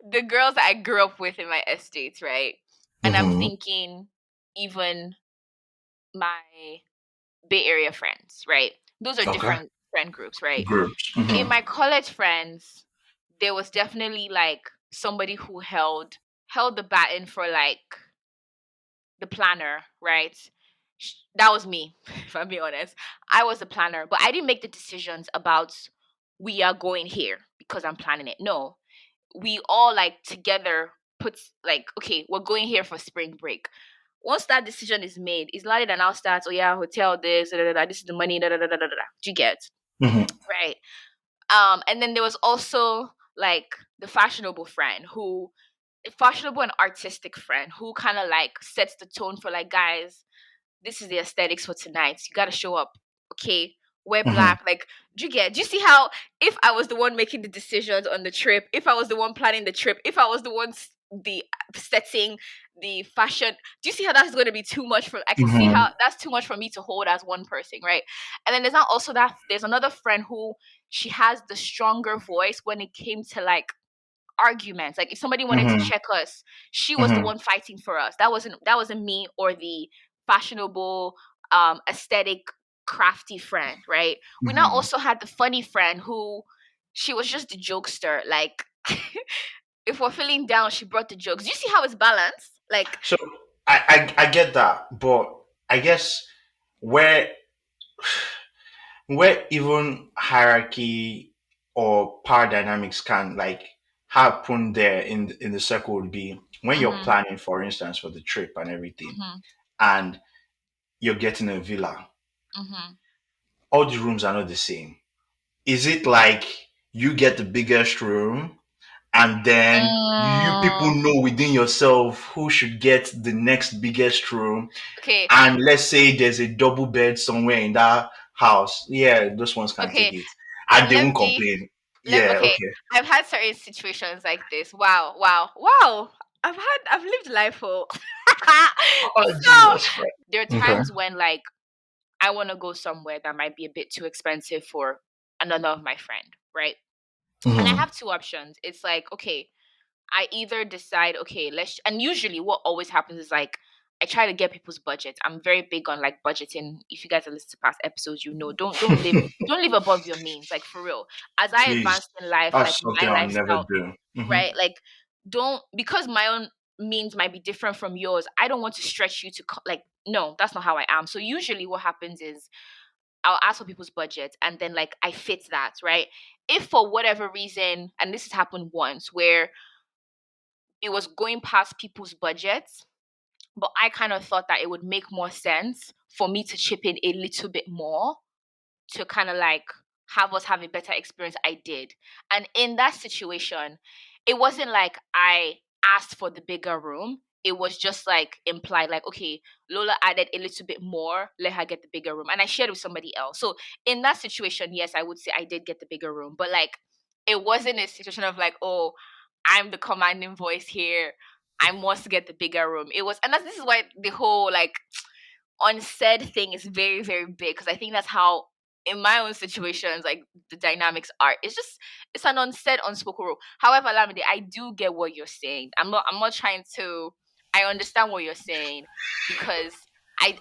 the girls that I grew up with in my estates, right? And I'm Hmm. thinking even my Bay Area friends, right? Those are Okay. different friend groups, right? Groups. In Hmm. my college friends, there was definitely like somebody who held the baton for like the planner, right? That was me, if I'm being honest. I was the planner, but I didn't make the decisions about we are going here because I'm planning it. No, we all like together put like, okay, we're going here for spring break. Once that decision is made, it's Lolade and now starts, oh yeah, hotel this, da, da, da, da, this is the money, da, da, da, da, da, da. Do you get? Hmm. Right. And then there was also like the fashionable and artistic friend who kind of like sets the tone for like, guys, this is the aesthetics for tonight. You gotta show up. Okay. Wear Hmm. black. Like, do you see how if I was the one making the decisions on the trip, if I was the one planning the trip, if I was the one the setting the fashion, do you see how that's going to be too much for? I can see how Hmm. that's too much for me to hold as one person, right? And then there's not also that there's another friend who she has the stronger voice when it came to like arguments. Like if somebody wanted to Hmm. check us, she was the Hmm. one fighting for us. That wasn't me or the fashionable, aesthetic, crafty friend, right? We now Hmm. also had the funny friend who she was just the jokester. Like if we're feeling down, she brought the jokes. Do you see how it's balanced? Like, So I get that, but I guess where where even hierarchy or power dynamics can like happen there in the circle would be when you're mhm, planning, for instance, for the trip and everything, mhm, and you're getting a villa. mhm. All the rooms are not the same. Is it like you get the biggest room and then you people Mm, know within yourself who should get the next biggest room, okay, and let's say there's a double bed somewhere in that house, yeah, those ones can take okay. it and they Let won't me complain. Yeah, okay. okay. I've had certain situations like this. Wow, wow, wow. I've lived life for Oh, so Jesus Christ. there are Okay. times when like I want to go somewhere that might be a bit too expensive for another of my friend, right? And I Hmm. have two options. It's like, okay, I either decide, okay, and usually what always happens is like, I try to get people's budget. I'm very big on like budgeting. If you guys have listened to past episodes, you know, don't live above your means, like for real. As I Please, advance in life, like that's my something I'll never lifestyle, do. Hmm. right? Like, don't because my own means might be different from yours. I don't want to stretch you to like, no, that's not how I am. So usually, what happens is I'll ask for people's budget, and then like I fit that, right? If for whatever reason, and this has happened once, where it was going past people's budgets, but I kind of thought that it would make more sense for me to chip in a little bit more to kind of like have us have a better experience, I did. And in that situation, it wasn't like I asked for the bigger room. It was just like implied, like, okay, Lola added a little bit more, let her get the bigger room. And I shared with somebody else. So in that situation, yes, I would say I did get the bigger room. But like, it wasn't a situation of like, oh, I'm the commanding voice here. I must get the bigger room. It was, and this is why the whole like unsaid thing is very, very big, because I think that's how in my own situations like the dynamics are. It's an unsaid, unspoken rule. However, Lamide, I do get what you're saying. I'm not trying to, I understand what you're saying, because I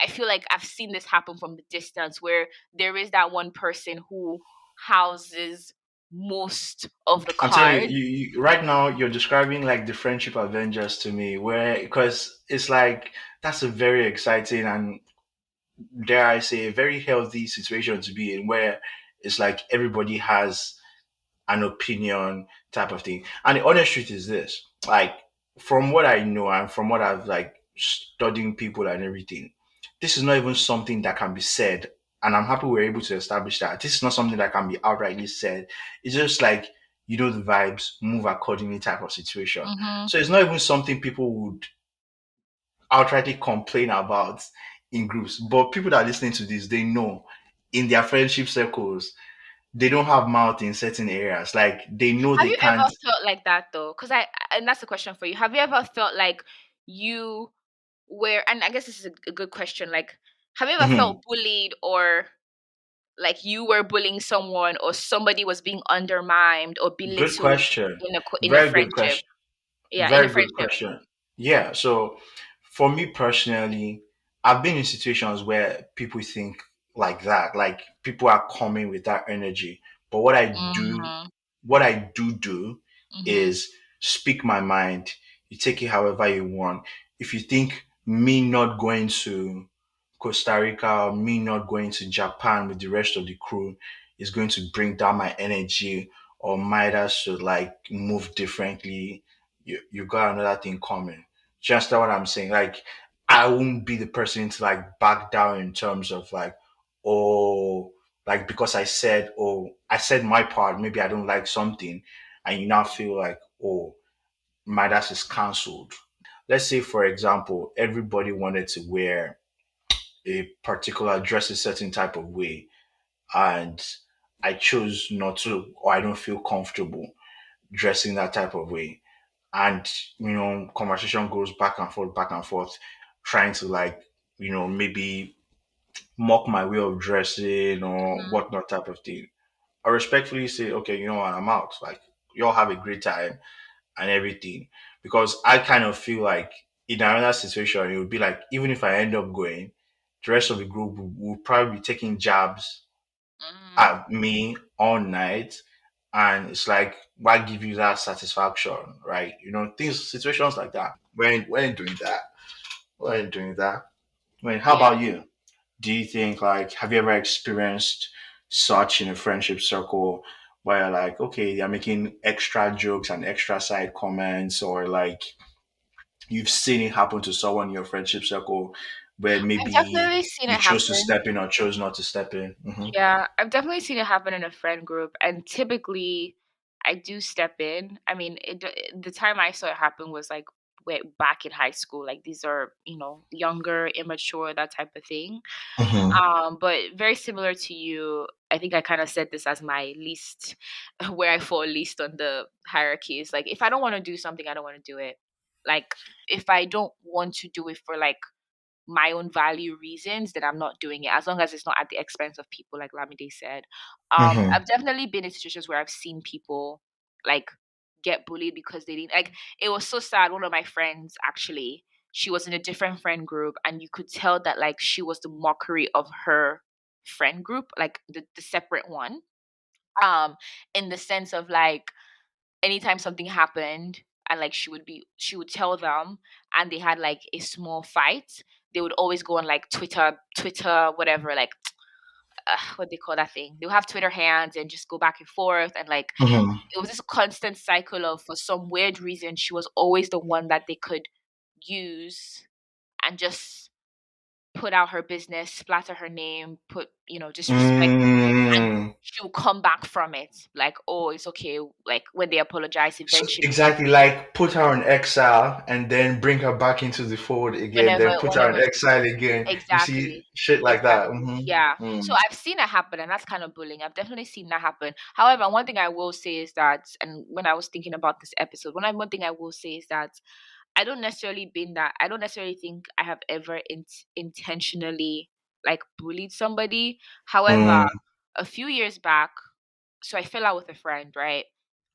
feel like I've seen this happen from the distance, where there is that one person who houses most of the I'm telling you, cards. right now you're describing like the friendship Avengers to me, where because it's like that's a very exciting and dare I say a very healthy situation to be in, where it's like everybody has an opinion type of thing. And the honest truth is this, like from what I know and from what I've like studying people and everything, this is not even something that can be said. And I'm happy we're able to establish that. This is not something that can be outrightly said. It's just like, you know, the vibes, move accordingly type of situation. Mm-hmm. So it's not even something people would outrightly complain about in groups. But people that are listening to this, they know in their friendship circles, they don't have mouth in certain areas. Like they know Have they you ever can't. felt like that though? Because and that's a question for you. Have you ever felt like you where, and I guess this is a good question, like, have you ever Mhm. felt bullied, or like you were bullying someone, or somebody was being undermined or Good belittled question. in a Very good friendship? question. Yeah, in a Very good friendship. question. Yeah. So for me personally, I've been in situations where people think like that, like people are coming with that energy. But Mm-hmm. what I do Mm-hmm. is speak my mind. You take it however you want. If you think me not going to Costa Rica or me not going to Japan with the rest of the crew is going to bring down my energy or might I should like move differently, you got another thing coming. Just what I'm saying. Like I won't be the person to like back down in terms of like, oh, like because I said my part, maybe I don't like something, and you now feel like, oh, my dash is cancelled. Let's say, for example, everybody wanted to wear a particular dress a certain type of way, and I chose not to, or I don't feel comfortable dressing that type of way. And, you know, conversation goes back and forth, trying to like, you know, maybe mock my way of dressing or Mm-hmm. whatnot type of thing. I respectfully say, okay, you know what, I'm out. Like, y'all have a great time and everything. Because I kind of feel like in another situation, it would be like, even if I end up going, the rest of the group will probably be taking jabs Mm-hmm. at me all night. And it's like, why give you that satisfaction, right? You know, things, situations like that. We ain't doing that. We ain't doing that. I mean, how Yeah. about you? Do you think like have you ever experienced such in a friendship circle where like okay they're making extra jokes and extra side comments or like you've seen it happen to someone in your friendship circle where I've maybe definitely seen you it chose to happen. step in or chose not to step in? Yeah, I've definitely seen it happen in a friend group, and typically I do step in. I mean, the time I saw it happen was like way back in high school. Like these are, younger, immature, that type of thing. Mm-hmm. But very similar to you, I think I kind of said this as my least, where I fall least on the hierarchy is like if I don't want to do something, I don't want to do it. Like if I don't want to do it for like my own value reasons, then I'm not doing it, as long as it's not at the expense of people, like Lamide said. Mm-hmm. I've definitely been in situations where I've seen people like get bullied because they didn't like, it was so sad. One of my friends actually, she was in a different friend group, and you could tell that like she was the mockery of her friend group, like the separate one. Um, in the sense of like anytime something happened, and like she would tell them, and they had like a small fight, they would always go on like Twitter, whatever, like what they call that thing, they'll have Twitter hands and just go back and forth, and like Mm-hmm. it was this constant cycle of, for some weird reason, she was always the one that they could use and just put out her business, splatter her name, put, disrespect, and Mm. she'll come back from it. Like, oh, it's okay. Like when they apologize So eventually, exactly, like put her on exile and then bring her back into the fold again, whenever, then put her on whenever, exile again. You see exactly. shit like that. Exactly. Yeah. Mm-hmm. So Mm. I've seen it happen, and that's kind of bullying. I've definitely seen that happen. However, one thing I will say is that, and when I was thinking about this episode, one thing I will say is that I don't necessarily think I have ever intentionally like bullied somebody. However, Mm. a few years back, so I fell out with a friend, right?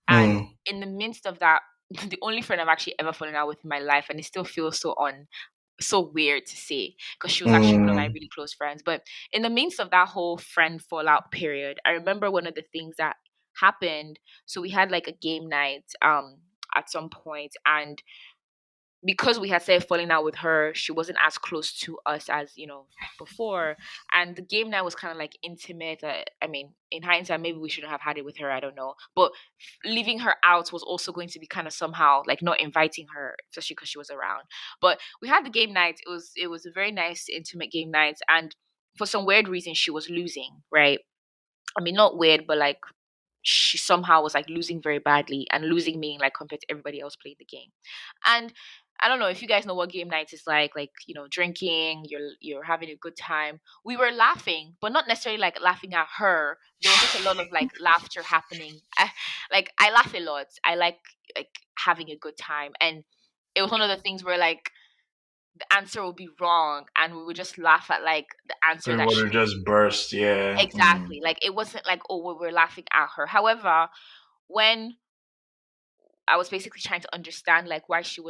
And Mm. in the midst of that, the only friend I've actually ever fallen out with in my life, and it still feels so weird to say because she was actually one of my Mm. really close friends. But in the midst of that whole friend fallout period, I remember one of the things that happened. So we had like a game night at some point, and because we had started falling out with her, she wasn't as close to us as before. And the game night was kind of like intimate. I mean, in hindsight, maybe we shouldn't have had it with her. I don't know, but leaving her out was also going to be kind of somehow like not inviting her, especially because she was around. But we had the game night. It was a very nice, intimate game night, and for some weird reason, she was losing. Right? I mean, not weird, but like she somehow was like losing very badly, and losing meaning like compared to everybody else playing the game. And I don't know if you guys know what game night is like drinking, you're having a good time. We were laughing, but not necessarily like laughing at her. There was just a lot of like laughter happening. I laugh a lot. I like having a good time, and it was one of the things where like the answer would be wrong, and we would just laugh at like the answer that Everyone she would just burst. Yeah. Mm. exactly, like it wasn't like, oh, we were laughing at her. However, when I was basically trying to understand like why she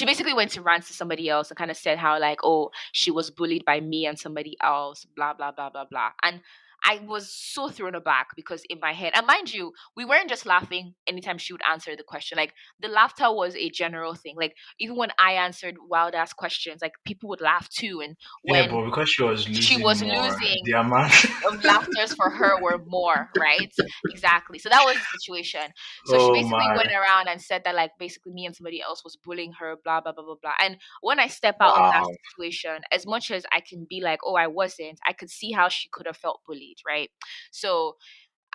basically went to rant to somebody else and kind of said how like, oh, she was bullied by me and somebody else, blah blah blah blah blah. And I was so thrown aback because in my head, and mind you, we weren't just laughing anytime she would answer the question. Like the laughter was a general thing. Like even when I answered wild ass questions, like people would laugh too. And Yeah, when but because she was she losing was more, losing, the amount. laughters for her were more, right? Exactly. So that was the situation. So she Oh basically went my! around and said that like basically me and somebody else was bullying her, blah blah blah blah blah. And when I step out of that Wow. situation, as much as I can be like, oh, I wasn't, I could see how she could have felt bullied, right? So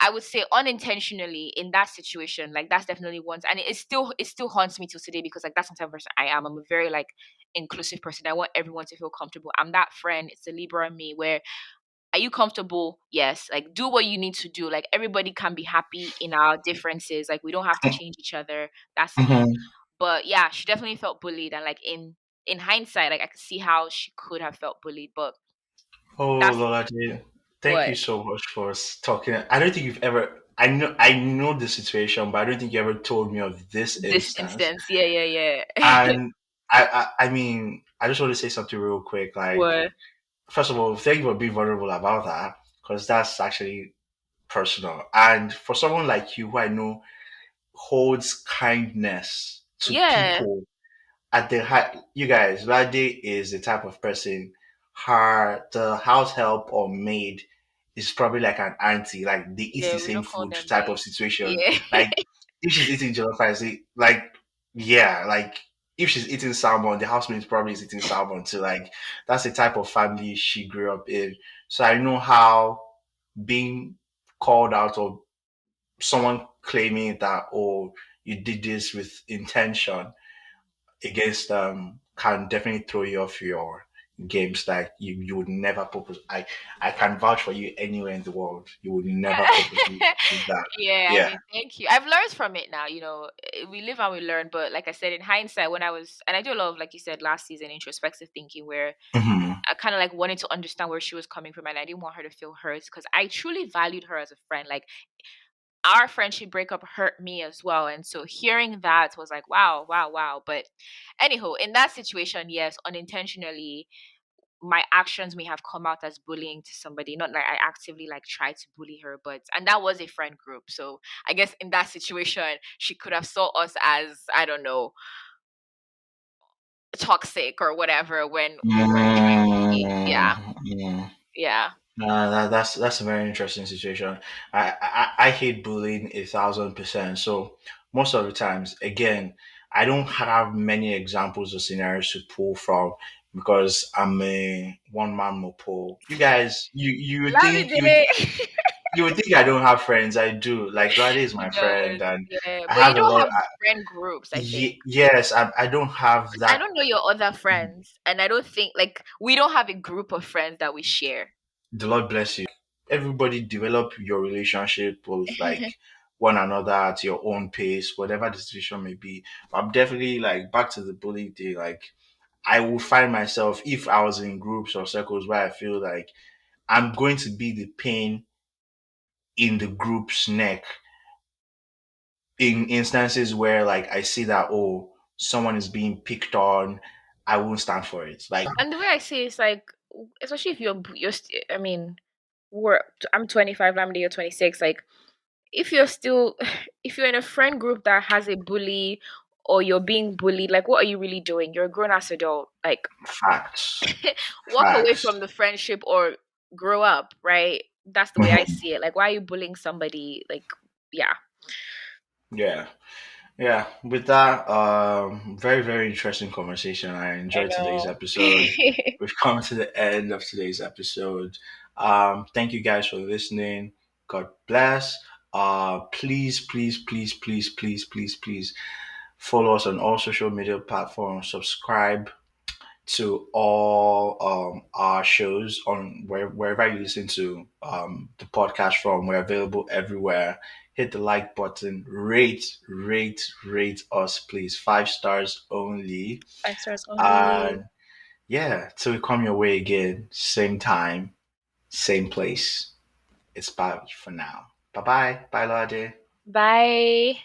I would say unintentionally in that situation, like that's definitely once, and it still haunts me till today because like that's the type of person I am. I'm a very like inclusive person. I want everyone to feel comfortable. I'm that friend. It's the Libra in me where are you comfortable? Yes. Like do what you need to do. Like everybody can be happy in our differences. Like we don't have to change each other. That's me. Mhm. But yeah, she definitely felt bullied, and like in hindsight, like I could see how she could have felt bullied. But Oh, that's Lolade, thank you what so much for talking. I don't think you've ever. I know the situation, but I don't think you ever told me of this this instance. instance. Yeah, yeah, yeah. And I mean, I just want to say something real quick. Like, What? first of all, thank you for being vulnerable about that, because that's actually personal. And for someone like you, who I know holds kindness to Yeah. people at the high, you guys, Lade is the type of person, the house help or maid is probably like an auntie, like they eat Yeah, the we same don't call food them type of names. situation. Yeah. Like if she's eating jollof rice, like yeah, like if she's eating salmon, the housemaid probably is eating salmon too. Like that's the type of family she grew up in. So I know how being called out or someone claiming that, oh, you did this with intention against can definitely throw you off your games. Like you would never purpose. I can vouch for you anywhere in the world. You would never purposely do that. Yeah, I Yeah. mean, thank you. I've learned from it now. We live and we learn. But like I said, in hindsight, and I do a lot of, like you said, last season, introspective thinking, where Hmm. I kind of like wanted to understand where she was coming from, and I didn't want her to feel hurt because I truly valued her as a friend. Like our friendship breakup hurt me as well, and so hearing that was like, wow, wow, wow. But anyhow, in that situation, yes, unintentionally my actions may have come out as bullying to somebody, not like I actively like tried to bully her, but and that was a friend group. So I guess in that situation she could have saw us as, I don't know, toxic or whatever when we weren't trying to be. Yeah. Mm. Yeah. That's a very interesting situation. I hate bullying 1,000%. So most of the times, again, I don't have many examples or scenarios to pull from because I'm a one man mopo. You guys, Lamide. you would think I don't have friends. I do. Like Lade is He my friend, does, and yeah. I But you have a don't lot. have friend groups, I think. Yes, I don't have I that. don't know your other friends, and I don't think like we don't have a group of friends that we share. The Lord bless you. Everybody develop your relationship with like one another at your own pace, whatever the situation may be. I'm definitely like back to the bully day. Like I will find myself if I was in groups or circles where I feel like I'm going to be the pain in the group's neck in instances where like I see that oh someone is being picked on, I won't stand for it. Like And the way I see it is like, especially if I mean, we're I'm 25, Lamide, you're 26. Like, if you're still, if you're in a friend group that has a bully or you're being bullied, like, what are you really doing? You're a grown ass adult. Like, facts, walk away facts. from the friendship or grow up, right? That's the way I see it. Like, why are you bullying somebody? Like, yeah, Yeah. Yeah, with that, very, very interesting conversation. I I enjoyed today's know. episode. We've come to the end of today's episode. Thank you guys for listening. God bless. Please, please, please, please, please, please, please follow us on all social media platforms. Subscribe to all our shows on wherever you listen to the podcast from. We're available everywhere. Hit the like button. Rate us, please. 5 stars only. 5 stars only. And yeah, till we come your way again, same time, same place. It's bye for now. Bye bye. Bye, Lade. Bye.